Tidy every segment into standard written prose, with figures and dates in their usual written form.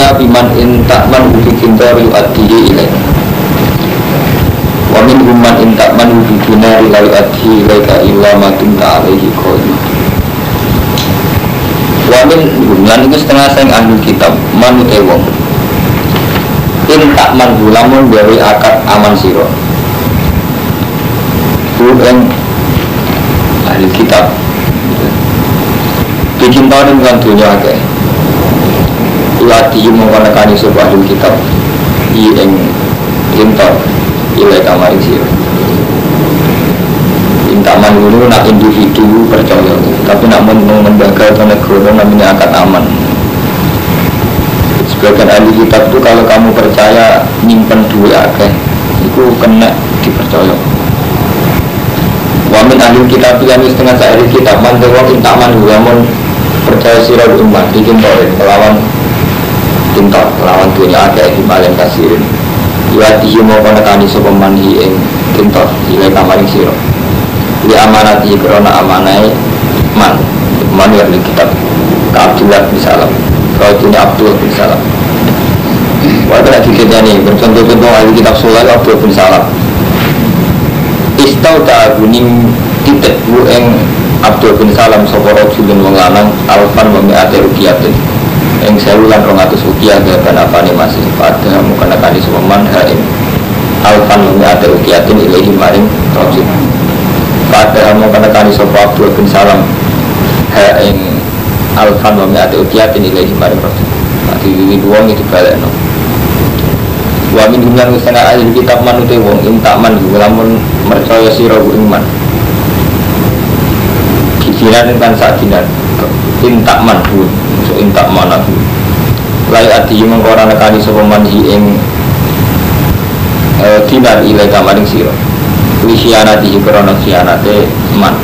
kitab man intakman bi kintori yu'addihi ilaika wa minhum man intakman bi dinari la yu'addihi ilaika illa ma dumta alaihi qaima. Wa minhum lan iku setengah sing ahli kitab man wong intakman lamun gawe akad aman sira bukan ahli kitab bikin tahun dengan dunia akeh lati mengkonekani sebuah ahli kitab yang intor ilai kamaring siro intaman dulu nak individu percaya tapi nak menjaga atau negara namanya akad aman. Sebagian ahli kitab itu kalau kamu percaya nyimpen duit akeh itu kena dipercaya. Wamin ahli kitab yang setengah ahli kitab mantewa intaman namun percaya sirah umat bikin toret melawan tintor melawan dunia akeh di malam kasirin iwatihi mau konekani sopemanhi ing tintor ilai kamaring sirah li amanati kerana amanai man ahli kitab ke Abdullah bin Salam kau ini Abdul bin Salam wadah dikitanya bercontoh-contoh ahli kitab sulai Abdul bin Salam istau ta'aguning titik bu eng Abdul bin Salam soporo julun wong lanang alfan wa mi'ate rukiyatin eng sewulan 200 rukiah gaban apane masih pada mukanakani sepeman haim alfan wa mi'ate rukiyatin ilahi maring rojul pada mukanakani sopo Abdul bin Salam haim alfan wa mi'ate rukiyatin ilahi maring rojul nanti ini duang itu balik no wa min dunya setengah ahli kitab manute wong intakman lamun mercaya sira iman dikiran kan sakinan intakman bu so intakman aku lai ati mengkora nekani sapa manhi ing dinar ilai kamaring sira li khianati krana khianate man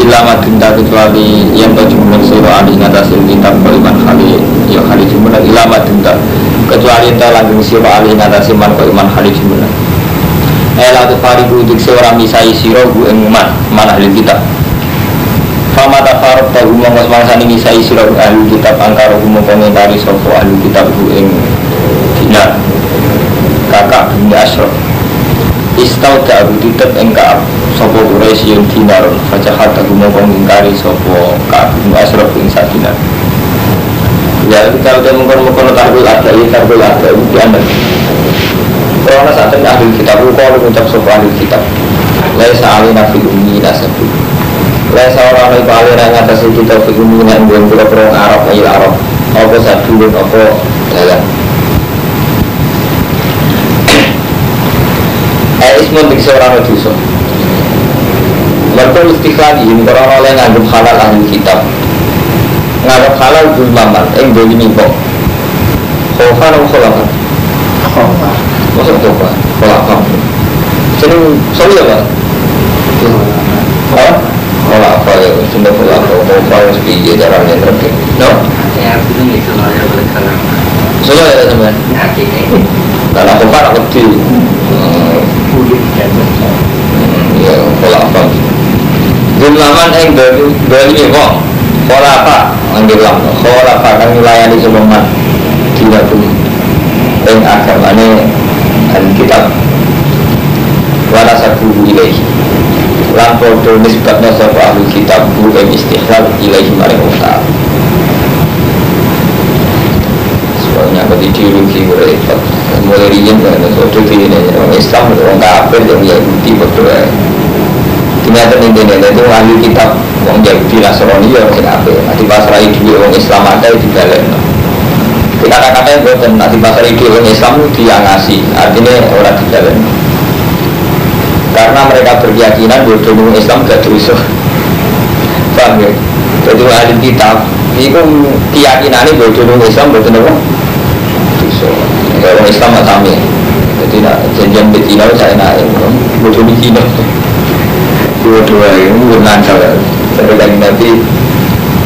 ilama dinta kecuali yang to jumlah sira ali ngatas kitab iman kali ya kali jumlah ilama dinta kecuali enta langgeng sira ali ngatas iman kok iman kali jumlah ela tu fariqu dik seorang misai sira ku ing man ahli kitab fama tafarq ta umum masani misai sira ahli kitab angkara umum komentari sapa ahli kitab ku ing dinar kakak bin Ashraf istau ta'abu titab engka'ab sopo Quraisy yang dinarun fajahat aku mau mengingkari sopo Ka'ab bin Ashraf yang sadinar ya kalau dia mengkono-kono tarbul adai di anda karena saat ini ahli kitab kalau mengucap sopo ahli kitab laisa alina fil ummi nasabu laisa orang itu alina ngatasi kitab fil ummi yang berperang Arab ayil Arab apa sadulun apa jalan ismun bagi seorang dosa. Mereka istiqlal ini orang oleh nganggap halal ahli kitab, nganggap halal bulmaman, boleh mipok. Khofan atau kholakan? Khofan. Maksud khofan? Kholakan. Jadi sorry apa? Kholakan ya, sudah kholakan. Khofan harus biji caranya terkait. No? Ya, itu nih soalnya boleh kalah. Soalnya ada teman. Karena khofan aku di. Ya, pola apa? Jumlahan yang beli kok, pola apa? Ambil lam, pola apa? Kan melayani semuanya tidak pun. Yang agamanya Alkitab. Wala sabuhu ilaihi. Lampau tu nisbatnya sebuah Alkitab bukan istiqlal ilaihi maring Allah. Soalnya bagi ideologi mereka mulai rian dan suatu ini orang Islam orang kafir yang Yahudi betul ya. Ternyata ini itu ahli kitab orang Yahudi Nasrani orang kafir. Nanti pasrai dua orang Islam ada di dalam. Kata-kata yang bukan nanti pasrai dua orang Islam itu dia ngasih artinya orang di dalam. Karena mereka berkeyakinan bahwa orang Islam gak dosa. Paham ya? Jadi ahli kitab itu keyakinannya bahwa orang Islam betul apa? Orang Islam tak sama, jadi nak janjian betina saya nak bodoh betina, dua-dua ini bernancau. Tapi lagi nanti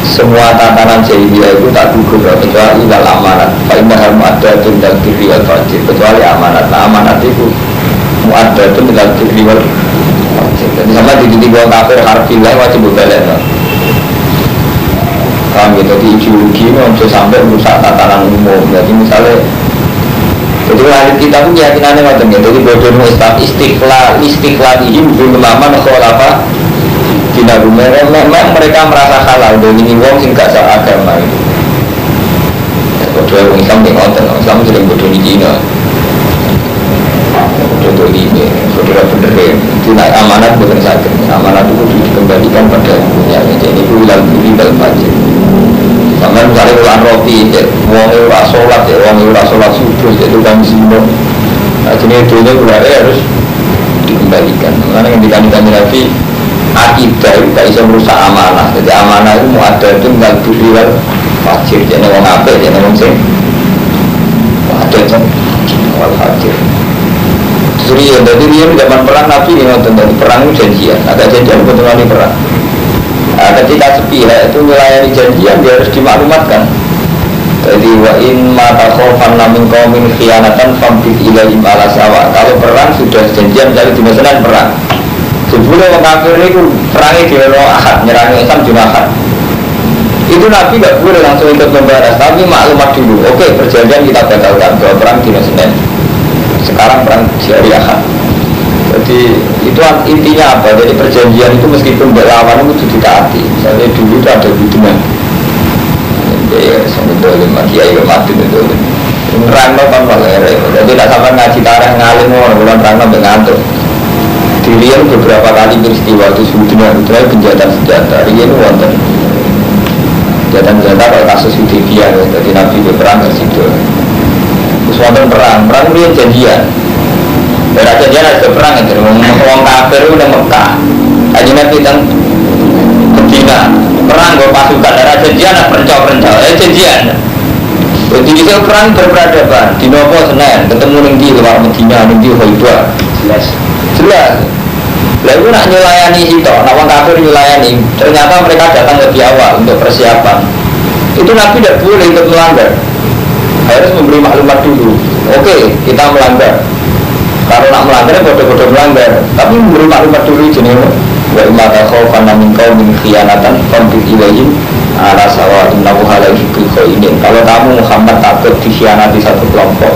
semua tatanan jahiliyah itu tak gugur kecuali dalam amanat. Paling harus ada tundal diri atau wajib kecuali amanat. Nah amanat itu ada tundal diri wajib. Jadi sama di titik orang kafir harfilah wajib berbalik. paham gitu, di ideologi ini bisa sampai merusak tatanan umum. Jadi misalnya jadi ahli kita pun keyakinannya macam gitu. Jadi bodoh Islam istiqlal ini belum lama apa tidak memang mereka merasa halal dari ini wong sing gak seagama itu. Bodoh orang Islam yang nonton, Islam sering bodoh di Cina. Bodoh ini, bodoh bener itu nak amanat bukan sakit. Amanat itu dikembalikan pada yang punya. Jadi itu hilang diri dalam wajib. Sampai misalnya ulang roti, uang ura sholat, uang ura sholat subuh, itu kan simbol. Nah jenis itu harus dikembalikan. Karena yang dikandungkan Nabi akidah itu tak bisa merusak amanah. Jadi amanah itu mau ada itu nggak beriwal wajib. Jadi orang apa, jadi orang sing ada itu wal wajib. Jadi dia di zaman perang Nabi ini nonton dari perang itu janjian, agak janjian kebetulan di perang. Nah, ketika sepihak itu melayani janjian dia harus dimaklumatkan. Jadi wa in mata khofan min qaumin khianatan fambit ilaihim ala sawa. Kalau perang sudah janjian dari dimesenan perang. Sebelum orang kafir itu perangnya di Ahad, nyerang Islam di Ahad. Itu Nabi nggak boleh langsung ikut membahas, tapi maklumat dulu. Oke, perjanjian kita batalkan bahwa perang di Senin. Sekarang perang di hari Ahad. Jadi itu intinya apa? Jadi perjanjian itu meskipun berlawan itu ditaati. Misalnya dulu itu ada hubungan. Ya, sebetulnya kiai mati itu. Rano kan malah jadi tidak sampai ngaji tarikh ngalim orang bulan Rano mengantuk. Di Riau beberapa kali peristiwa itu sebetulnya penjatan senjata. Riau itu wonten. Penjatan senjata kalau kasus Hudibiyah, jadi Nabi berperang ke situ. Terus wonten perang Riau janjian. Berarti dia ada perang itu, orang kafir udah Mekah. Aja Nabi tentang Medina perang gue pasukan darah janjian, perencau, janjian. Jadi dia perang berperadaban di Nopo Senin, ketemu di luar Medina, di Hoiba, jelas. Lalu nak nyulayani itu, orang kafir nyulayani. Ternyata mereka datang lebih awal untuk persiapan. Itu Nabi tidak boleh ikut melanggar. Harus memberi maklumat dulu. Oke, kita melanggar. Kalau nak melanggar, bodoh-bodoh melanggar. Tapi memberi maklumat dulu jenis wa imata khawfan min qaumin khianatan fambit ilaihim ala sawa innahu halal fikri khainin. Kalau kamu Muhammad takut dikhianati satu kelompok,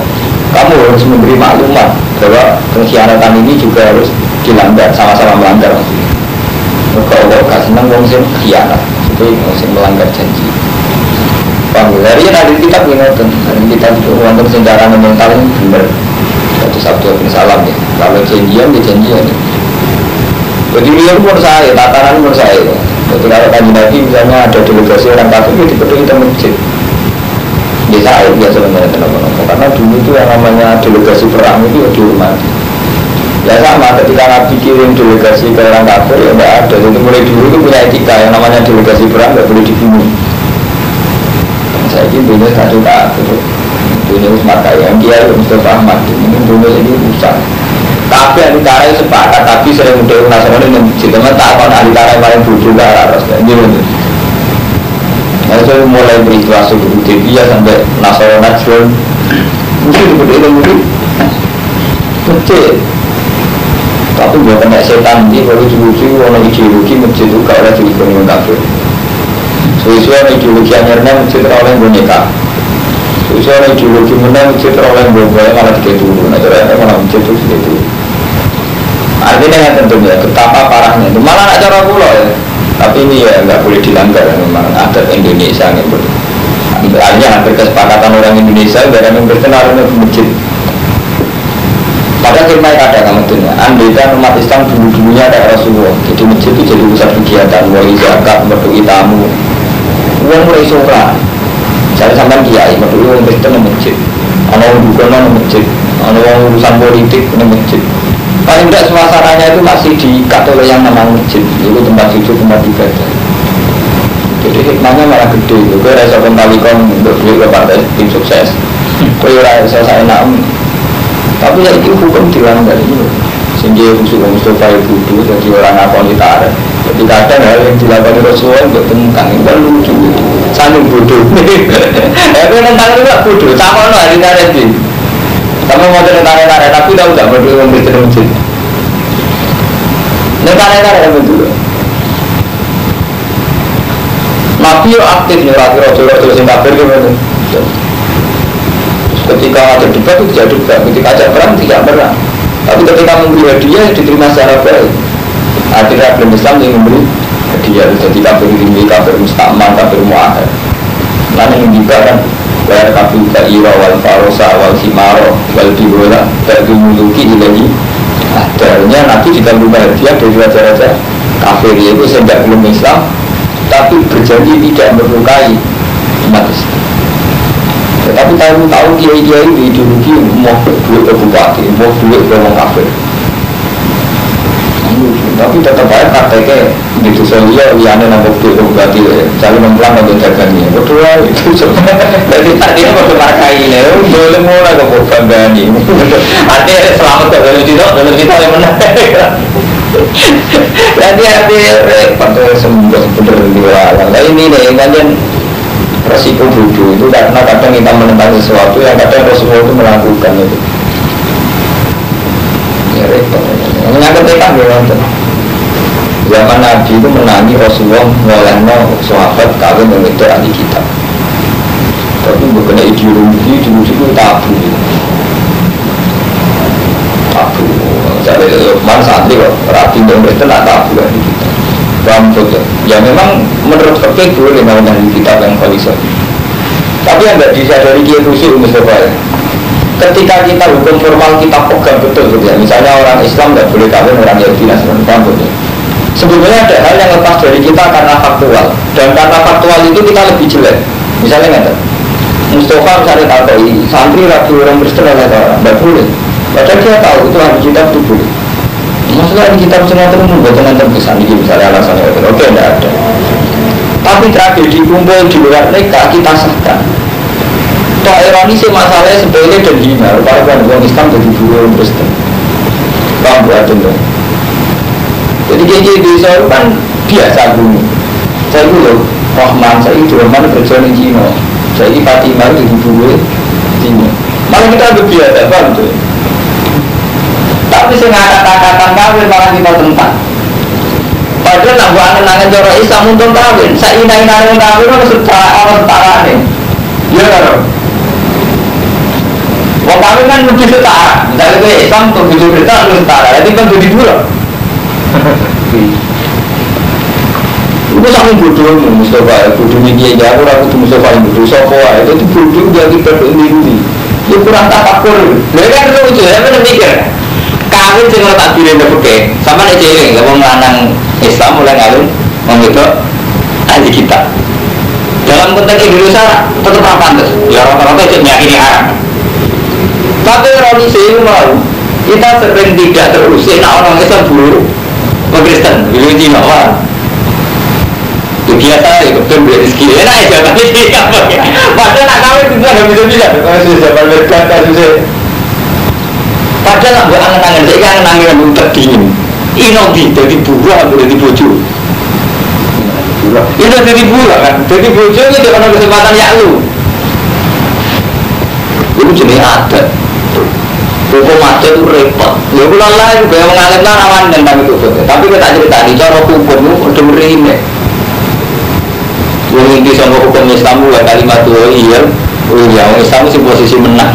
kamu harus memberi maklumat bahwa pengkhianatan ini juga harus dilanggar, sama-sama melanggar. Maka Allah kasih nang wong sing khianat, jadi wong sing melanggar janji. Dari ada kitab ini nonton, dari kitab itu wonten sejarah mental ini benar. Itu Sabtu bin Salam ya. Kalau janjian ya janjian. Jadi dia pun saya, tataran pun saya. Jadi kalau kaji Nabi misalnya ada delegasi orang kafir itu dipenuhi di masjid. Di saya biasa sebenarnya kenapa-kenapa. Karena dulu itu yang namanya delegasi perang itu dihormati. Ya sama, ketika Nabi kirim delegasi ke orang kafir ya tidak ada. Jadi mulai dulu itu punya etika yang namanya delegasi perang tidak boleh dibunuh. Saya ini punya satu kafir. Dunia Usmata yang dia Mustafa Ahmad ini dunia ini rusak. Tapi ahli tarai sepakat, tapi sering udah nasional yang teman tak akan ahli tarai paling bodoh ke arah ras kayak gitu. Nah saya mulai beristiwa suku Hudibiyah sampai nasional nasional. Mungkin mungkin kecil. Tapi dia kena setan ini baru cuci orang ideologi masjid itu kalau ada di komunitas kafir. Sesuai ideologi akhirnya masjid orang boneka. Sesuai ideologi mana masjid oleh bobonya malah tiga dulu, nah caranya malah masjid itu segitu. Artinya yang tentunya betapa parahnya itu malah nak cara pulau ya. Tapi ini ya nggak boleh dilanggar, memang adat Indonesia gitu. Artinya hampir kesepakatan orang Indonesia dari yang berkenal dengan masjid. Pada firman ada kamu tunya, andaikan umat Islam dulu-dulunya ada Rasulullah, jadi masjid itu jadi pusat kegiatan, wali zakat, berdui tamu, uang mulai sholat. Saya sampai kiai, berdua orang Kristen di masjid, orang bukan di masjid, orang urusan politik di masjid. Paling tidak suasananya itu masih diikat oleh yang namanya masjid, itu tempat sujud, tempat ibadah. Jadi hikmahnya malah gede. Gue rasa kontalikom untuk beli ke partai tim sukses. Gue rasa saya enak. Tapi ya itu hukum dilanggar ini. Sehingga khusus Mustafa itu jadi orang apolitar. Jadi kadang hal yang dilakukan Rasulullah untuk temukan itu kan lucu. Saling bodoh. Tapi tentang itu gak bodoh. Sama lah hari tadi. Kamu mau tarik-tarik tapi tahu tak bodoh yang bercerita. Tarik-tarik apa dulu? Nabi yo aktif nyurati raja-raja sing kafir gitu. Ketika ada debat itu tidak debat, ketika ada perang tidak perang. Tapi ketika memberi hadiah diterima secara baik. Akhirnya belum Islam yang memberi hadiah. Jadi kafir ini kafir mustakman, kafir mu'ahad. Lalu yang juga kan bayar kafir ka'ira wal farosa wal himaro wal bibola bagi muluki ilahi. Akhirnya Nabi juga memberi hadiah dari raja-raja kafir itu sejak belum Islam, tapi berjanji tidak melukai umat Islam. Tapi tahu kiai-kiai di ideologi mau duit ke bupati, mau duit ke orang kafir. Tapi tetap aja prakteknya gitu soalnya liane nambah duit ke bupati, cari memplang untuk dagangnya. Betul itu sebenarnya. Jadi artinya waktu markai ini, boleh mulai ke bupati. Artinya selamat dalam kita yang menang. Jadi artinya pada sembuh bener dua. Nah ini nih kalian resiko bodoh itu karena kadang kita menentang sesuatu yang kadang Rasulullah itu melakukan itu. Ya repot. Yang ketiga gimana? Zaman Nabi itu menangi Rasulullah ngolehno sahabat kawin dengan itu ahli kitab. Tapi bukan ideologi itu tabu. Tabu. Jadi mana santri kok rapi dan Kristen tak tabu ahli kitab. Rambut ya memang menurut fikih boleh menggunakan kitab yang khalisah. Tapi yang tidak disadari kiai khusyuk Mustafa ya. Ketika kita hukum formal kita pegang betul gitu ya. Misalnya orang Islam tidak boleh kawin orang Yahudi Nasrani, rambut ya. Sebetulnya ada hal yang lepas dari kita karena faktual, dan karena faktual itu kita lebih jelek. Misalnya nggak Mustafa misalnya tahu santri rapi orang Kristen atau orang tidak boleh. Padahal dia tahu itu ahli kitab itu boleh. Maksudnya di kitab senang itu membuat dengan terkesan ini misalnya alasannya itu oke, tidak ada. Tapi tragedi kumpul di luar nikah kita sahkan. Toh ironis masalahnya sepele dan hina. Para orang Islam jadi dua Kristen. Paham buat itu. Jadi KJ desa itu kan biasa bumi. Saya dulu Rahman, saya itu Rahman kerja di Cina. Saya ini Fatimah jadi dua Cina. Malah kita lebih biasa, paham tuh. Tapi saya kata-kata kawin malah kita tentang. Padahal nak buat angan-angan jorok Islam untuk kawin. Saya ina-ina kawin itu setara nih. Ya kan? Wong kawin kan lebih setara. Misalnya ke Islam untuk hidup kita lebih setara. Jadi kan jadi dua. Itu sangat bodoh Mustafa. Bodohnya dia aku ragu Mustafa yang bodoh. Sofa itu bodoh jadi berdiri. Dia kurang tafakur. Mereka kan lucu. Saya pernah mikir. Kawin sing ora tak direne peke, sama nek eling wong lanang Islam mulai kawin wong itu ahli kitab. Dalam konteks Indonesia tetap apa pantas? Ya rata-rata cek meyakini haram. Tapi orang Islam mau kita sering tidak terusik nak orang Islam dulu orang Kristen, dulu Cina wah. Itu biasa ya, kebetulan beli rezeki enak aja tapi apa ya? Padahal nak kawin itu nggak bisa-bisa. Kalau sudah balik susah. Padahal nak buat angan-angan, saya kan angan-angan untuk dingin. Ini jadi buruh, jadi bojo. Ini jadi buruh kan, jadi bojo itu karena kesempatan ya lu. Itu jenis adat. Hukum adat itu repot. Ya pulang lain, gue mengalir rawan tentang itu. Tapi kita cerita di cara hukum itu udah merine. Yang inti sama hukum Islam itu kalimat iya, orang Islam itu posisi menang.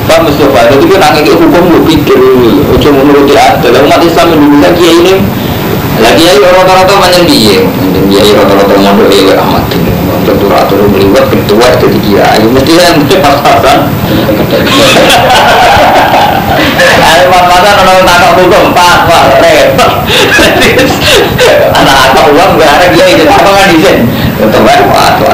Pak Mustafa, jadi kita nangis hukum lu pikir ujung menuruti adat. Umat Islam Indonesia kiai ini lagi kiai rata-rata macam dia rata-rata mondok ya amat atur melibat ketua jadi kiai mesti yang pas-pasan ada pas-pasan orang tangkap hukum pas repot anak uang gak ada kiai jadi apa kan izin tetap apa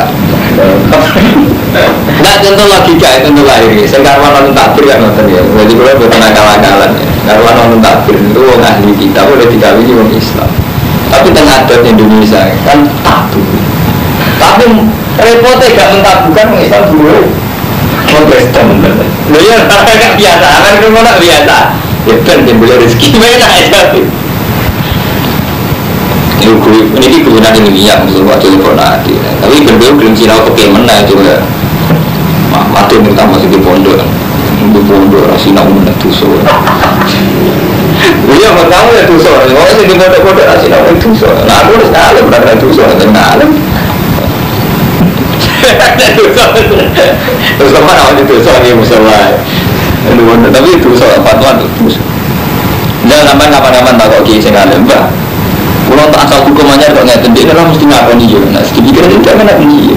nah tentu logika itu tentu lahir saya karwan nonton takbir kan nonton ya jadi kalau buat akal-akalan karwan nonton takbir itu orang ahli kita boleh dikawini orang Islam tapi tengah adat Indonesia kan tabu tapi repotnya gak mentabukan orang Islam dulu orang Kristen loh ya gak biasa kan itu gak biasa ya kan boleh rezeki mana aja ini kegunaan ini yang waktu teleponati tapi berdua belum silau bagaimana itu ya mati minta masih di pondok rasina umum itu so iya kamu ya dosa. Wong sing dipodok-podok ra sinau dosa. Nah aku wis ngalim ora dosa, ngalim. Dosa. Terus mana ada dosa iki musola. Tapi dosa fatwa dosa. Jangan sampai kapan-kapan tak kok kiai sing ngalim, Mbak. Kalau tak asal hukum aja kok ngeten dia kan mesti ngakoni yo. Nah, sedikit itu kan nak ni.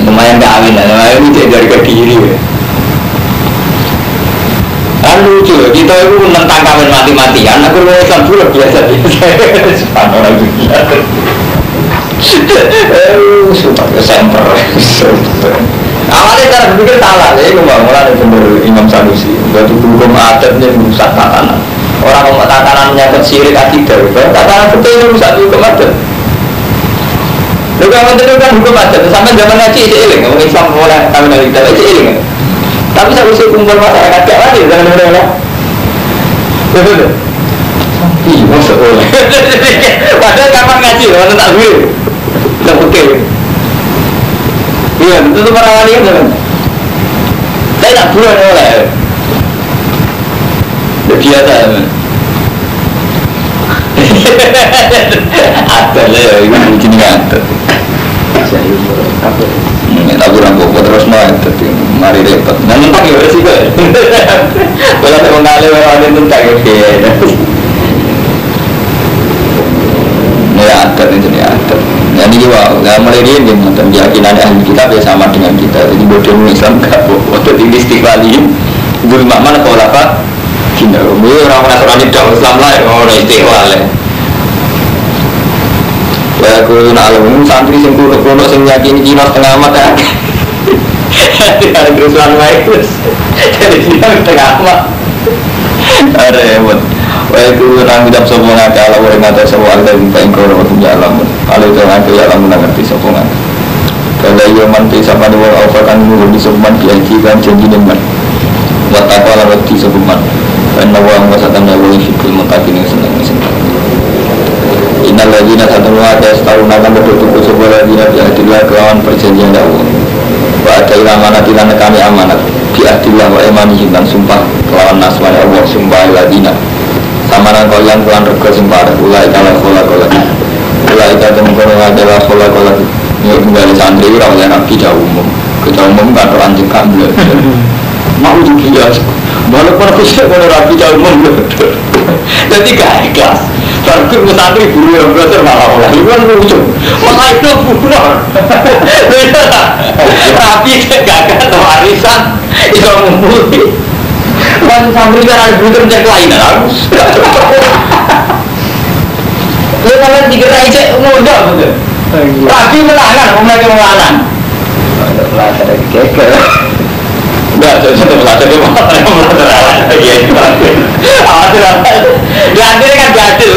Lumayan gak awin lah, lumayan ini dari kediri. Kan lucu, kita itu tentang kawin mati-matian. Aku mau Islam dulu biasa-biasa. Sepan orang gila. Sumpah kesemper. Awalnya cara berpikir salah, ya itu mulai bener Imam Sanusi. Batu hukum adatnya merusak tatanan. Orang mau tatanan menyangkut syirik akidah, tatanan betul itu merusak hukum adat. Juga menteri kan hukum adat, sampai zaman ngaji iling, ngomong Islam mulai kawin dari kita iling. Tapi saya usul kumpul masyarakat gak lagi, jangan dengar. Betul. Iya, masuk boleh. Padahal kapan ngaji, mana tak boleh. Tidak oke. Iya, itu tuh para wali kan. Saya tak boleh oleh. Biasa. Ada lah ya, ini mungkin nggak ada. Saya apa? Tapi orang terus mau tapi mari repot. Nanti tak ya sih kok. Kalau saya mengalir orang itu tak ya. Ya ada itu ya ada. Jadi wow, nggak mulai dia dengan keyakinan ahli kitab ya sama dengan kita. Jadi bodoh Islam nggak bodoh di istiqlali. Guru mana kalau apa? Kita orang Nasrani dah Islam lah, orang istiqlal. Ya aku nak lalu santri sing kuno sing yakini Cina setengah amat ya. Ada Islam lain terus. Jadi Cina setengah amat. Ada hebat. Wah itu orang tidak sombong aja kalau orang ada sombong ada minta engkau orang punya alam. Kalau itu orang punya alam mengerti sombongan. Kalau ia manti sama dua orang akan menurut sombongan diaji kan janji dengan. Watakwa lalu di sombongan. Karena orang wasatan lalu fikir mutakin yang senang. Innal ladzina satuna yastaruna kan betul-betul sebuah ladzina bi'ahdillah kelawan perjanjian dahulu. Wa ada amanatilan kami amanat bi'ahdillah wa imanihim dan sumpah kelawan nasmani Allah sumpah ladzina samaran kalian kelawan rega sumpah ulai kala khola kola ulai kata mengkono adalah khola kola ya kembali santri rawalnya nabi dah umum kita umum kan anjing kambil mau juga walaupun aku sudah kalau rapi dah umum jadi gak ikhlas tapi santri guru yang belajar malah orang itu kan lucu maka itu bunuh tapi gak ada warisan itu memulih kan santri kan ada butuh cek lain lu kalian dikira ijek mudah betul tapi melangan mereka melangan belajar dari keker enggak, saya belajar di mana ya itu akhirnya kan gadil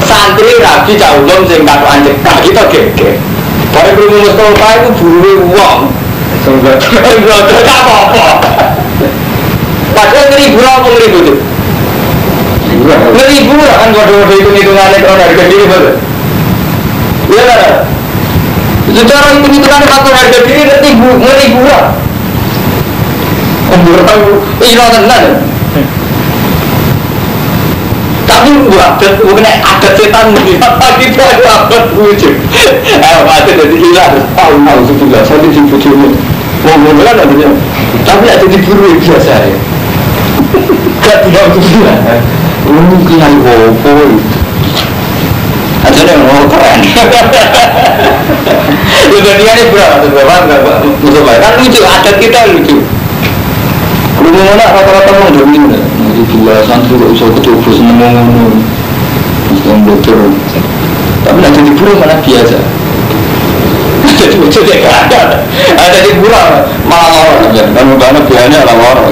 santri rabi caulum sing kata anjek kita gege pada belum Mustafa itu buru uang enggak apa-apa padahal ngeribu apa ngeribu itu ngeribu kan kode-kode hitung-hitungannya kalau harga diri betul iya kan secara hitung-hitungannya kalau harga diri ngeribu lah umur tahu ino tenan tapi bukan ada setan mungkin apa gitu ada apa wujud ada jadi hilang tahu sebulan saya di bujumu mau kan ada tapi ada di buru biasa ya gak tidak sebulan mungkin hari opo ada yang mau keren udah dia ini berapa kan lucu adat kita lucu rumah nak rata-rata orang jamin lah. Jadi gila santri kok bisa kecoba seneng-seneng yang dokter. Tapi nak jadi burung mana biasa. Jadi macam dia gak ada. Ada di burung malah orang. Kan karena biasanya lah orang.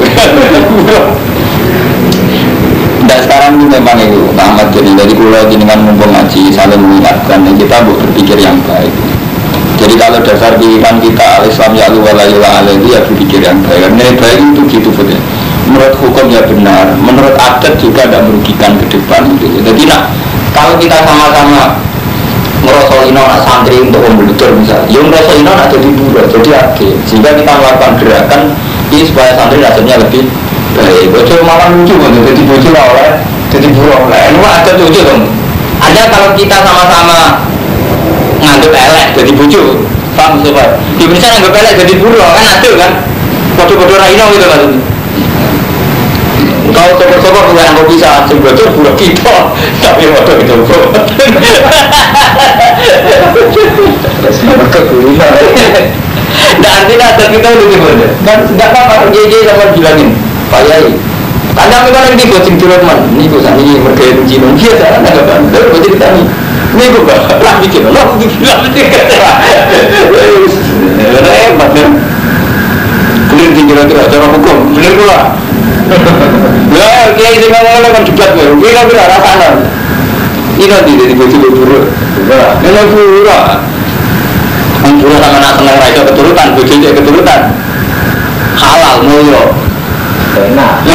Dan sekarang ini memang itu tamat jadi kalau dengan mumpung ngaji saling mengingatkan kita berpikir yang baik. Jadi kalau dasar pikiran kita Islam ya Allah wala itu ya berpikir yang baik. Nilai baik itu gitu betul. Menurut hukum ya benar, menurut adat juga tidak merugikan ke depan. Gitu. Jadi kalau kita sama-sama merosot ino nak santri untuk membelitur misalnya, yang merosot ino nak jadi buruh, jadi akhir. Sehingga kita melakukan gerakan ini supaya santri rasanya lebih Bocor malah lucu kan, jadi bocor oleh, jadi buruk oleh. Lu ada lucu dong. Ada kalau kita sama-sama nganggep elek jadi bocor, paham sobat? Di Indonesia nganggep elek jadi buruk kan ada kan? Bodoh-bodoh raino gitu kan? Kalau sokor-sokor bukan aku bisa bocor buruk kita, tapi bodoh itu buruk. Nah artinya ada kita lucu banget. Kan nggak apa-apa JJ sama bilangin. Pak Yai, tanya apa kan yang dibuat sing man, ini gue sani mereka yang Cina biasa kan agak bandel, gue jadi tani, ini gue gak lah bikin, lah bikin hebat ya, clear sih kira-kira cara hukum, clear pula, ya kayak ini ngomong kan cepat gue, kira-kira rasakan, ini nanti jadi gue coba buruk, ini buruk, buruk sama nak senang raja keturutan, gue jadi keturutan, halal mulio. Enak.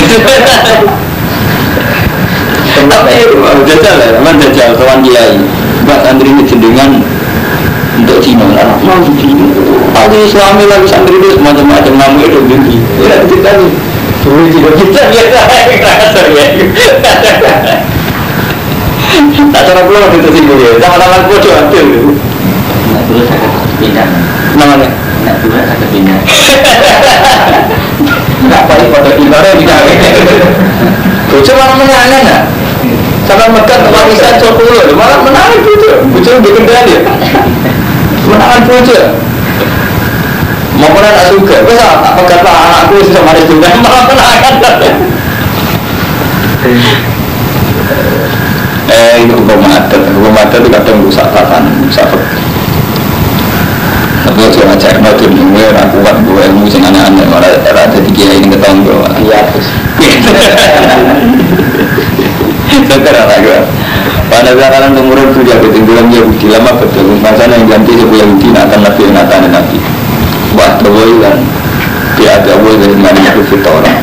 Tapi jajal ya, memang jajal kawan kiai. Mbak santri ini cenderungan untuk Cina lah. Mau Cina. Pasti Islami lagi santri itu macam-macam namu itu tinggi. Ya kita nih. Dulu Cina kita biasa. Tak cara pulang itu sih boleh. Sama-sama bodoh ada. Nak dulu saya pindah. Namanya? Nak dulu saya pindah. Nggak paling pada ibadah tidak bocor malah menangan ya sama megat warisan cokul malah menangan bocor dikendali menangan bocor mau pernah tak suka bisa tak megat lah anakku sama dia juga malah menangan itu hukum adat itu kadang rusak tatanan rusak tapi saya cek notur gue aku kuat gue ilmu sing aneh-aneh malah ada di kiai ini ketong gue iya terus sekarang lagi pada zaman umur sudah ketinggalan Yahudi lama betul masa yang ganti sebuah Yahudi akan nabi wah terwoi kan dia ada woi dari mana itu fitora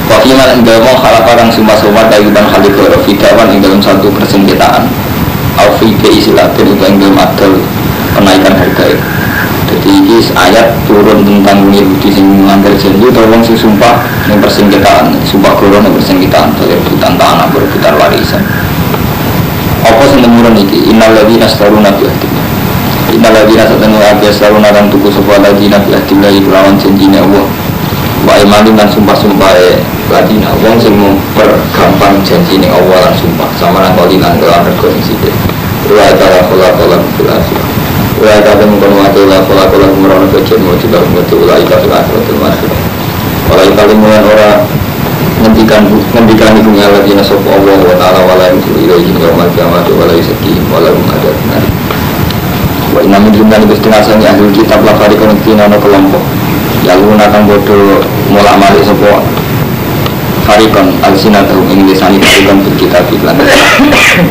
wakiman enggak mau halak orang summa-summa dari bang halikoro fidawan yang dalam satu persengketaan alfike isilatin itu yang dalam adil penaikan harga. Jadi ini ayat turun tentang Yahudi yang melanggar janji tolong si sumpah yang persengketaan sumpah koron yang persengketaan dari rebutan tanah berebutan warisan apa yang temurun ini innaladzina astaruna bi'ahdillah innaladzina satanuna astaruna dan tuku sebuah ladzina bi'ahdillah lawan janjinya Allah wa imanin dan sumpah-sumpah ladzina wong yang mempergampang janjinya Allah dan sumpah sama dengan kalian dalam harga yang sidik ruai ta'ala khola-khola bi'ahdillah ulai kata mengkonwati ulah pola-pola kemerana kejadian wajib mengkonwati ulai kata akhirat masuk ulai kali mulai orang ngendikan hidungnya lagi nasof Allah wa ta'ala walai musul ilahi yawmal kiamat walai sedih walai mengajar benar wa inamin jumlah itu setengah sani ahli kitab lafari konektina no kelompok yang menggunakan bodoh mulak malik sebuah farikon al-sinatahum ingin disani farikon berkitab iklan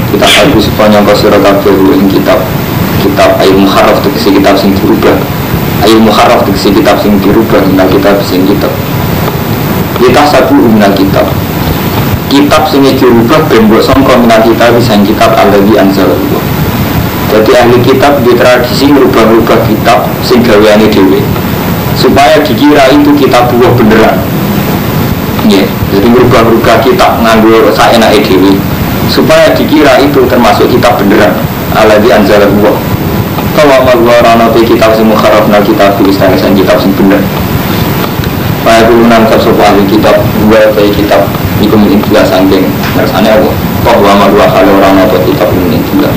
kita habu sepanjang kosiro kaberu ing kitab ayat muharraf tegesi kitab sing dirubah ayat muharraf tegesi kitab sing dirubah minal kitab sing kitab kita satu minal kitab sing dirubah benbok songko minal kitab sing kitab alladhi anzalallah jadi ahli kitab di tradisi merubah-rubah kitab sing gaweane dhewe supaya dikira itu kitab buah beneran ya jadi merubah-rubah kitab nganggo saenake dhewe supaya dikira itu termasuk kitab beneran alladhi anzalallah kalau Allah pe kitab sing mukharraf nal kitab tulisan kitab sing bener. Pada turunan tersopan kitab dua pe kitab iku mungkin juga saking ngersane Allah. Kok lama dua kali orang atau kitab ini juga.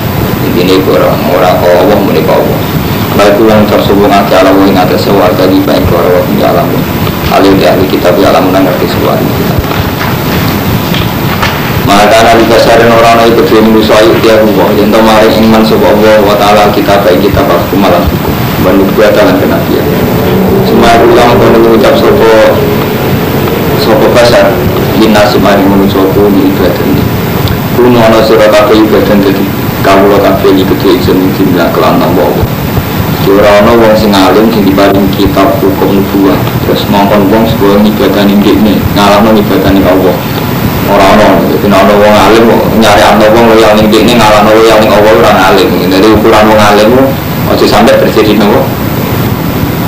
Ini orang Allah menika Allah. Pada turunan tersopan akal Allah ing atas sewa tadi baik orang di alam. Alih ahli kitab di alam ngerti sesuatu. Maka nabi kasarin orang itu berdiri musuhi dia Allah yang kemarin iman sebab Allah wa ta'ala kita baik kita pasti malam hukum bandung dua dalam kenabian semua ulang untuk mengucap sopo kasar linasi mari menusopo ini ibadah ini kuno ana sira kabeh ibadah dadi kawula kabeh iki kudu izin dimiliki kelantang Allah ora ana wong sing alim sing diparing kitab hukum nubuwah terus mongkon wong sebuah ibadah ning dikne ngalahno ibadah ning Allah orang-orang, jadi ada orang alim nyari ada orang loyal ning ini ngalahno loyal ning Allah orang alim. Jadi ukuran orang alim masih sampai terjadi nopo.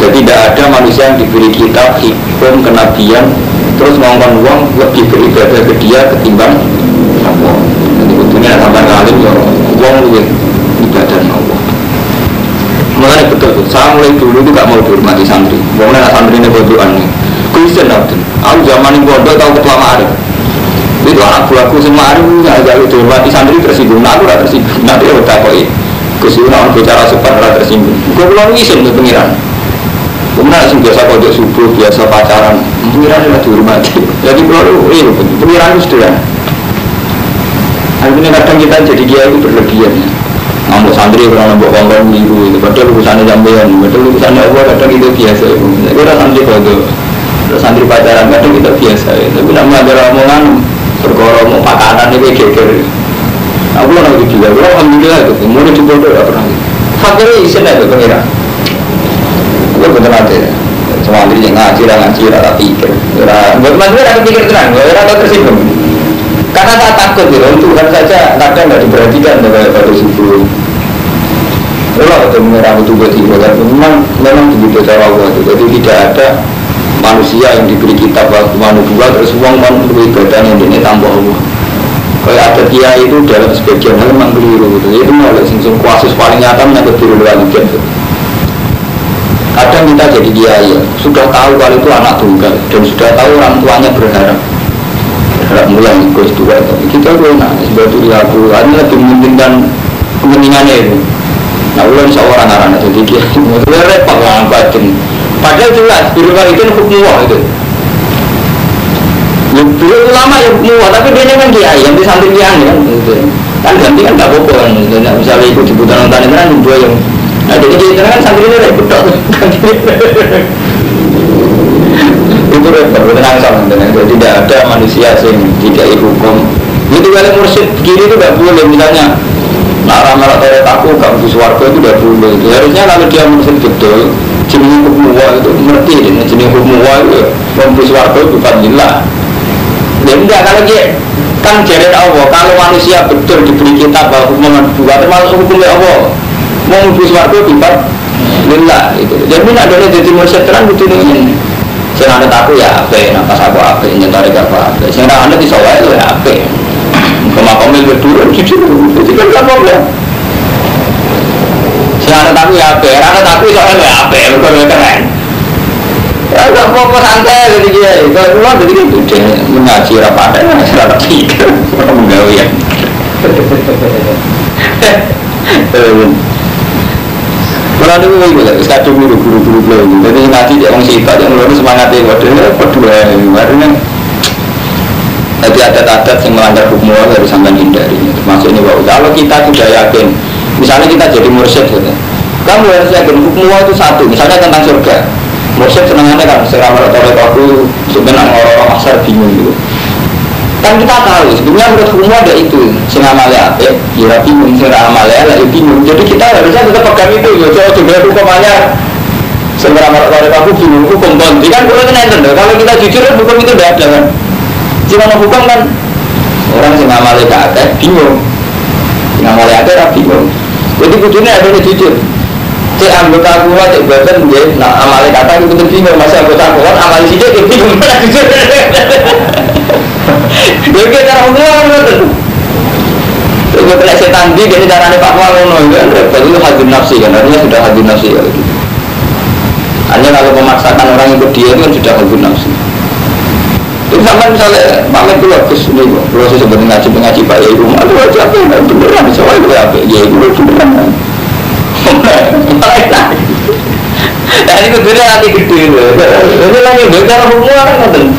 Jadi tidak ada manusia yang diberi kitab hukum kenabian terus ngomong uang lebih beribadah ke dia ketimbang Allah. Jadi betulnya tambah ngalim ya uang lebih ibadah Allah. Makanya betul, saya mulai dulu itu gak mau dihormati santri. Pokoknya santri ini bodohan nih. Kristen Abdul, aku zaman ini bodoh tahu ketua Ma'arif. Itu anak buahku semua Ma'arif agak dihormati santri tersinggung. Aku gak tersinggung, nanti aku takoi Kusiun orang bicara sopan gak tersinggung. Gue pulang isin ke pengiran. Kemudian langsung biasa kode subuh, biasa pacaran. Pengiran adalah dihormati. Jadi pengiran itu sederhana. Akhirnya kadang kita jadi dia itu berlebihan ya. Ngamuk santri pernah nambah kongkong minggu itu, padahal urusannya jambean, padahal urusannya Allah kadang itu biasa ya. Kita santri bodoh, santri pacaran kadang kita biasa ya. Tapi namanya ada omongan berkorong mau pakanan itu geger. Aku pernah gitu juga, aku alhamdulillah itu, mulai di bodoh gak pernah gitu. Fakirnya isen aja pengira. Aku betul aja ya. Semua santri yang ngaji, tak pikir. Buat santri aku pikir tenang, aku tersinggung. Karena tak takut gitu, Tuhan saja kadang nggak diperhatikan pada subuh. Itulah betul mengira itu betul, tapi memang begitu cara Allah itu. Jadi tidak ada manusia yang diberi kitab waktu manusia terus uang ibadah yang ini tambah Allah. Kalau ada dia itu dalam sebagian hal memang keliru gitu. Itu malah sing kuasus paling nyata menyangkut diri luar gitu. Kadang kita jadi dia ya, sudah tahu kalau itu anak tunggal dan sudah tahu orang tuanya berharap mulai ikut dua, tapi kita tuh nah sebetulnya aku hanya lebih mementingkan kepentingannya itu. Nah ulang seorang anak jadi dia itu repot lah batin. Padahal jelas biru itu hukum Allah itu. Biru ulama ya hukum Allah, tapi dia kan dia yang di samping dia kan ganti kan tak apa kan. Misalnya ikut di putaran tani kan dua yang. Nah jadi dia kan santri ini repot dong. Itu repot, tenang sama tenang. Jadi tidak ada manusia yang tidak hukum. Itu kalau mursyid kiri itu tidak boleh misalnya. Nah ramal atau aku kamu di suarga itu tidak boleh. Harusnya kalau dia mursyid betul, jenis hukum Allah itu mengerti. Jenis hukum Allah itu kamu di suarga itu bukan lillah. Dan tidak kalau dia kan jalan Allah. Kalau manusia betul diberi kitab hukuman dua termasuk hukumnya Allah. Mau di suarga itu bukan lillah. Jadi tidak ada jadi mursyid terang betul ini. Yang ada aku ya ape, nafas aku ape, nyentari apa ape. Yang ada di sawah itu ya ape. Kemakomil berdua, jujur, itu kan gak problem. Yang ada aku ya ape, ada aku soalnya ya ape, bukan keren. Ya gak apa-apa santai jadi dia. Kalau keluar jadi gitu dia mengaji rapat, serata pikir, orang menggawian. Kalau ada gue juga, sekadar guru-guru lagi. Jadi ngaji dia orang sifat yang lalu semangatnya waduh, berdua barunya. Jadi adat-adat yang melanggar hukum Allah harus sampai hindari. Termasuk ini bahwa kalau kita sudah yakin, misalnya kita jadi mursyid, gitu. Kamu harus yakin hukum Allah itu satu. Misalnya tentang surga, mursyid senangannya kan seramah atau aku sebenarnya orang-orang asar bingung gitu. Kan kita tahu sebenarnya menurut hukum ada itu sing amalnya apa ya bingung, sing amalnya lah bingung. Jadi kita harusnya tetap pegang itu ya. Kalau juga hukumannya sebenarnya kalau aku bingung hukum bonti kan boleh kena itu. Kalau kita jujur hukum itu tidak ada kan. Cuma hukum kan orang sing amalnya ada bingung, sing amalnya ada bingung. Jadi kudunya ada jujur. Cek anggota gua cek badan dia, nah amalnya kata itu bingung, masih anggota gua amalnya sih dia bingung. Jadi cara ngomong betul. Kalau kena setan di, jadi caranya Pak Warono kan repot itu hadir nafsi kan, artinya sudah hadir nafsi kalau gitu. Hanya kalau memaksakan orang ikut dia itu kan sudah hadir nafsi. Itu sama misalnya pamit keluar ke sini, kalau saya sebut ngaji Pak Yai rumah, itu aja apa yang beneran, soalnya itu apa? Ya itu beneran. Dan itu bener hati gede loh. Ini lagi cara hukum orang nonton.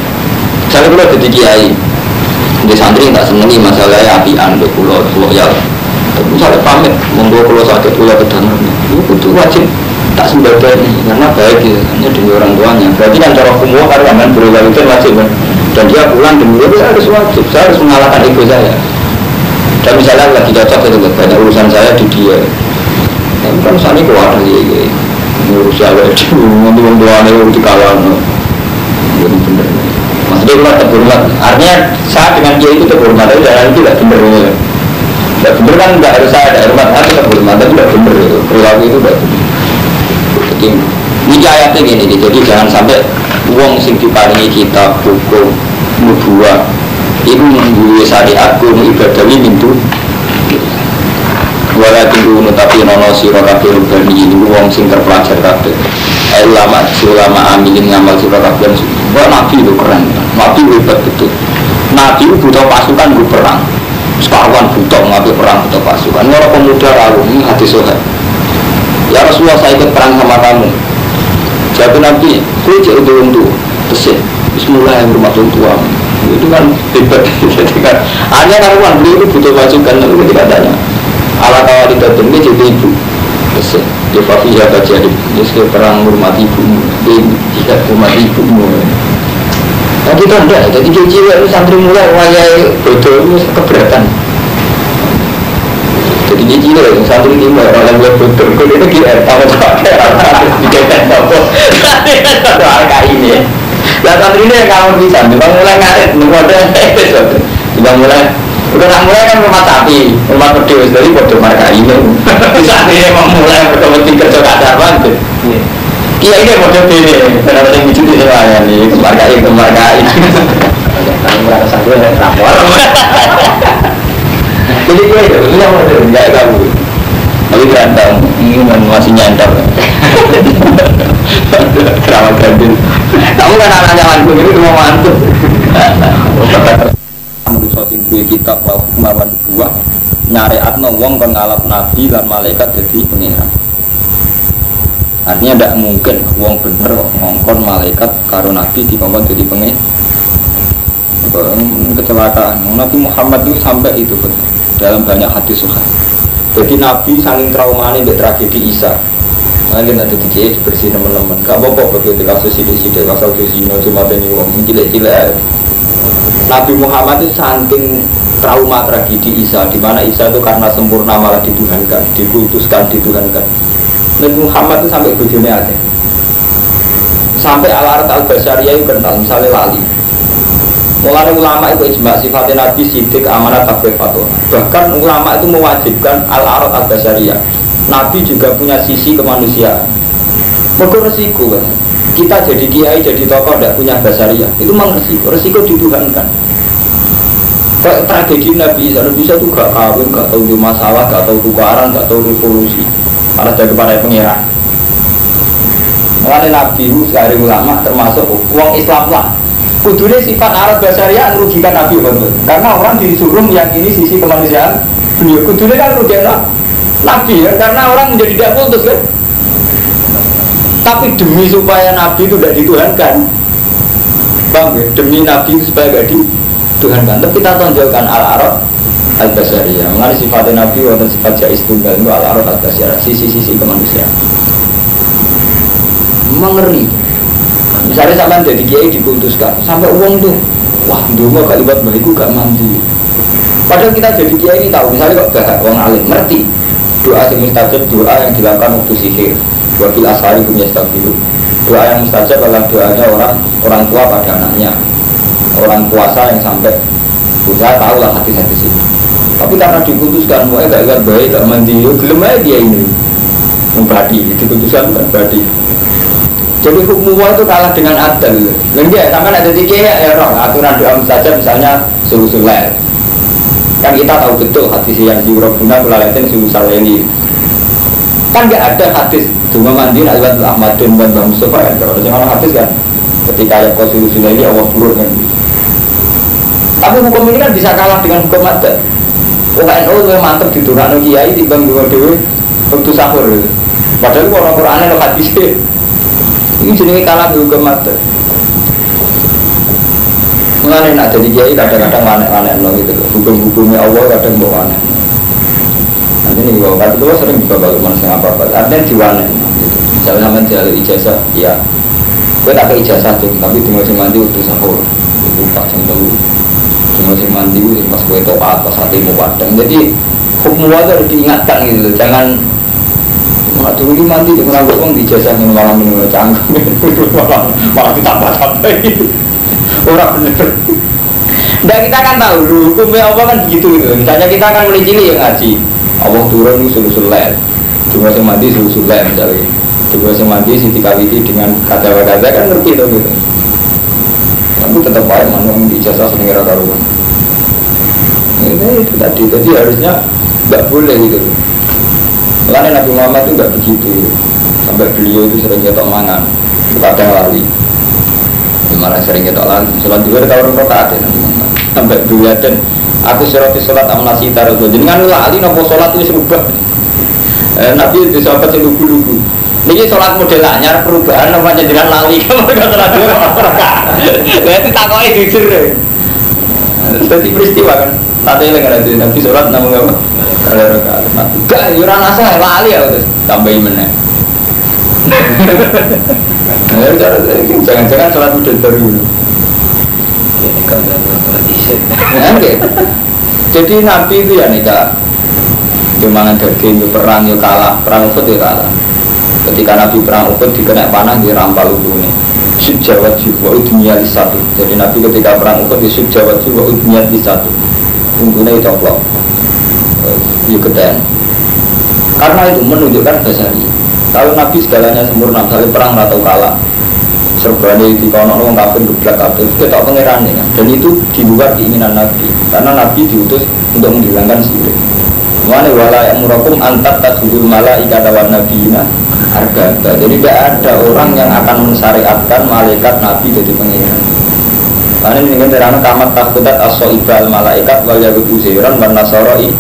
Saya kalau jadi kiai, di santri tak senengi masalahnya apian di pulau ya. Misalnya pamit, monggo pulau sakit pulau kedangan, itu wajib tak sembadani karena baik ya, hanya demi orang tuanya. Berarti kan cara hukum karena kan berubah itu wajib kan. Dan dia pulang demi itu harus wajib. Saya harus mengalahkan ego saya. Dan misalnya lagi cocok itu banyak urusan saya di dia. Tapi kan saat ini keluar lagi, ngurus siapa itu, nanti orang tuanya itu dikawal, benar. Maksudnya itu terhormat. Artinya saya dengan dia itu terhormat, tapi jalan itu tidak benar. Tidak benar kan tidak harus saya ada hormat, tapi terhormat, tapi tidak benar. Perilaku itu tidak benar. Jadi ini ayatnya gini, jadi jangan sampai wong sing diparingi kitab hukum nubuwah iku duwe syariat kudu ibadahi mintu walakin kudu tapi nono sira kabeh rubani iki wong sing terpelajar kabeh ulama amilin ngamal sira kabeh kok nabi itu keren nabi hebat betul nabi butuh pasukan gue perang sekawan butuh ngambil perang butuh pasukan orang pemuda rawuh ini hati sohat ya Rasulullah saya ikut perang sama kamu jawab nabi gue cek untuk bersih bismillah yang rumah tua itu kan hebat jadi kan hanya karuan beliau itu butuh pasukan lalu ketika tanya ala kawali datang dia jadi ibu bersih dia fafiyah baca dia sekali perang rumah ibumu dia jika rumah ibumu nah kita enggak, jadi cewek itu santri mulai wajah bodoh itu keberatan jadi cewek santri ini orang yang bodoh kalau itu gila, kamu pakai dikaitan apa satu harga ini nah santri ini yang kamu bisa, memang mulai ngaret memang mulai udah mulai kan rumah sapi, rumah pedus dari bodoh marga ini santri ini memang mulai berkompetisi kerja kasar banget iya ini model ini, kenapa yang dicuti semuanya nih, kemargai kamu merasa gue yang rapor jadi gue itu, ini yang model, enggak kamu tapi berantem, ini masih nyandar keramat gandil kamu kan anak anakku, ini cuma mantuk menurut sosing gue kitab kemawan dua nyariat wong kon ngalap nabi dan malaikat jadi pengira artinya tidak mungkin wong bener ngongkon malaikat karo nabi dikongkon jadi pengen kecelakaan Nabi Muhammad itu sampai itu dalam banyak hadis sahih jadi nabi saking traumanya dari tragedi Isa mungkin ada dijahit bersih teman-teman gak apa-apa begitu kasus sidik-sidik kasus zina cuma ini wong cilik-cilik Nabi Muhammad itu saking trauma tragedi Isa di mana Isa itu karena sempurna malah dituhankan dikultuskan dituhankan Nabi Muhammad itu sampai bojone akeh. Sampai al-arat al-basyariyah itu kental, misalnya lali. Mulai ulama itu ijma sifatnya Nabi sidik amanat takbir fatwa. Bahkan ulama itu mewajibkan al-arat al-basyariyah. Nabi juga punya sisi kemanusiaan. Mergo resiko kan. Kita jadi kiai, jadi tokoh tidak punya basyariyah. Itu memang resiko dituhankan. Kayak tragedi Nabi Isa itu gak kawin, gak tahu masalah, gak tahu tukaran, gak tahu revolusi. Malah dari kepada pengira. Mulai Nabi dari ulama termasuk uang Islam lah. Kudunya sifat Arab Basyariah merugikan Nabi betul. Karena orang disuruh meyakini sisi kemanusiaan beliau. Kudunya kan merugikan Nabi ya, karena orang menjadi tidak putus kan. Tapi demi supaya Nabi itu tidak dituhankan, bang ya, demi Nabi supaya tidak dituhankan. Tapi kita tonjolkan al-Arab al-Basyariyah. Mengenai sifatnya Nabi atau sifat jais tunggal itu al-Arab al-Basyariyah, sisi-sisi kemanusiaan. Mengeri. Misalnya sampai jadi kiai dikultuskan, sampai uang tuh, wah dulu kalimat baliku gak mandi. Padahal kita jadi kiai ini tahu, misalnya kok gak uang alim, ngerti doa yang mustajab, doa yang dilakukan waktu sihir, wabil ashari punya stabilu. Doa yang mustajab adalah doanya orang tua pada anaknya, orang puasa yang sampai, saya tahu lah hati-hati sih. Tapi karena diputuskan, mau gak ingat baik, gak mandi, belum aja dia ini membadi, diputuskan bukan badi. Jadi hukum itu kalah dengan adil. Enggak, sama ada tiga ya roh aturan doa saja misalnya suruh lail. Kan kita tahu betul hadis yang diurabuna kelaletin suruh ini. Kan enggak ada hadis cuma mandi aliwat Ahmadun dan Bang Mustafa kan. Kalau ada hadis kan ketika ya suruh ini Allah turun kan. Tapi hukum ini kan bisa kalah dengan hukum adat. UNO itu mantep diturunkan kiai timbang dua dewi waktu sahur. Padahal orang-orangnya lo hadisnya. Ini jenisnya kalah di hukum adat. Mengenai nak jadi kiai kadang-kadang aneh-aneh gitu. Hukum-hukumnya Allah kadang bawa aneh. Nanti nih bawa kata itu sering juga baru manusia apa-apa. Artinya diwane gitu. Misalnya sama jalur ijazah, ya. Gue tak ke ijazah tuh, tapi di musim mandi waktu sahur itu Pak jam dulu. Di musim mandi itu pas gue topat, pas hatimu padang. Jadi hukum Allah harus diingatkan gitu. Jangan malah dulu ini mandi dengan orang di jasa malam minum canggung malah ditambah-tambah orang bener. Dan kita kan tahu hukumnya Allah kan begitu gitu. Misalnya kita kan mulai cilik yang ngaji Allah turun itu sulusul lail, cuma yang mandi sulusul lail misalnya, cuma yang mandi siti kawiti dengan kata-kata kan ngerti tuh gitu. Aku tetap baik manung di jasa sengira karuan. Ini itu tadi, jadi harusnya nggak boleh gitu. Karena Nabi Muhammad itu nggak begitu. Sampai beliau itu sering ketok mangan, kadang lali. Malah sering ketok lali. Sholat juga ada orang rokaat ya Nabi Muhammad. Sampai beliau dan aku seroti sholat amnasi taruh. Jadi kan lali nopo sholat itu serubah. Nabi itu sahabat yang lugu-lugu. Ini sholat model anyar perubahan apa jadikan lali mereka sholat dua rakaat. Itu takoi jujur. Jadi peristiwa kan. Tadi lagi ada Nabi sholat namun apa? Kalau rakaat. Enggak, yuran asa lali ya terus tambahin mana? Jangan-jangan sholat model baru. Ini kalau sholat isya. Jadi Nabi itu ya nikah. Kemangan daging, perang, kalah, perang Uhud kalah. Ketika Nabi perang Uhud dikena panah dirampal udune. Sujawat jiwa dunia di satu. Jadi Nabi ketika perang Uhud sujawat jiwa dunia di satu. Untune dicoplok. Keten. Karena itu menunjukkan dasarnya. Kalau Nabi segalanya sempurna, misalnya perang atau kalah, serbane di kono wong kafir geblak kabeh, itu tak pangerane kan. Dan itu di luar keinginan Nabi. Karena Nabi diutus untuk menghilangkan syirik. Mana wala yang murakum antat tasudul malaika dawan nabiyina harga. Jadi tidak ada orang yang akan mensyariatkan malaikat Nabi jadi pengiran. Karena ini kan terang kamat takutat as-soibal malaikat wal yagud uziran wan nasaroi.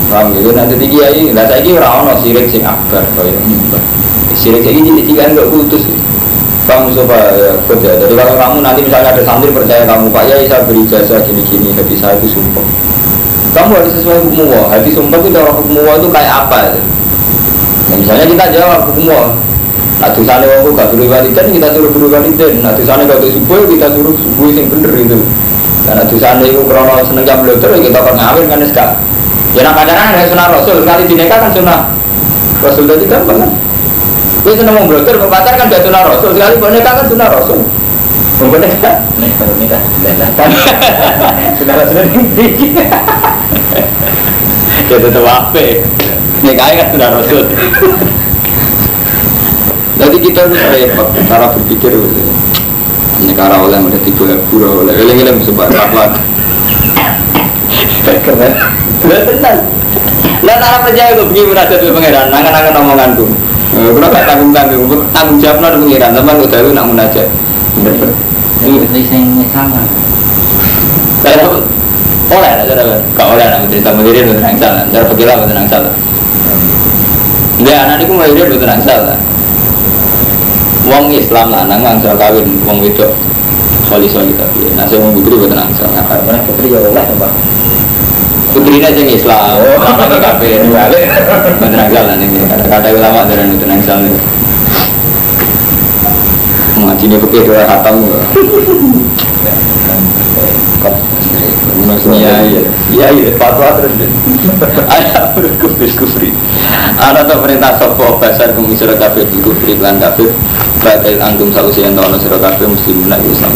Paham gitu nanti tiga ini. Lah saya kira orang sirik sing akbar kaya nyembah. Sirik ini tiga enggak putus. Kamu coba ya kerja. Jadi kalau kamu nanti misalnya ada santri percaya kamu Pak Yai saya beri jasa gini-gini, tapi saya itu sumpah. Kamu harus sesuai hukum Allah. Hati sumpah itu cara hukum Allah itu kayak apa? Nah, misalnya kita jawab hukum Allah. Nah, tulisannya waktu gak suruh waliden, kita suruh suruh waliden. Nah, tulisannya kalau subuh, kita suruh subuh yang bener itu. Nah, tulisannya itu krono seneng jam bloter, kita pernah ngawin kan sekarang. Ya, nak pacaran ada sunnah Rasul. Sekali dinikah kan sunnah Rasul tadi kan banget. Gue seneng mau bloter, pacar kan gak sunnah Rasul. Sekali menikah kan sunnah Rasul. Menikah? Baru nikah. Sunnah Rasul ini. Dia tetap apa? Nikahnya kan sudah Rasul. Jadi kita harus repot cara berpikir. Negara oleh mereka tiba pura oleh eleng-eleng sebab apa? Keren. Benar. Lah cara percaya gue begini munajat ke pangeran, nangan-nangan omonganku. Kenapa tanggung jawab nang pangeran, zaman udah lu nak munajat. Bener. Ini sing sama. Oleh ada cara, kau oleh anak cerita mandiri betul nang salah, cara pergilah betul nang salah. Dia anak itu mandiri betul nang salah. Wong Islam lah, nang angsal kawin, wong wedok, soli tapi, nasi wong putri betul nang salah. Mana putri ya oleh apa? Putrinya yang Islam, apa ni kafe ni balik, betul nang salah ni. Kata ulama dari betul nang salah. Ngaji ni kepih dua khatam. Iya, fatwa terus. Ada kufri. Ada tak perintah sopo pasar kemisal kafir kufri lan kafir. Bagai antum salusi yang tahu sira kafir muslimin Islam.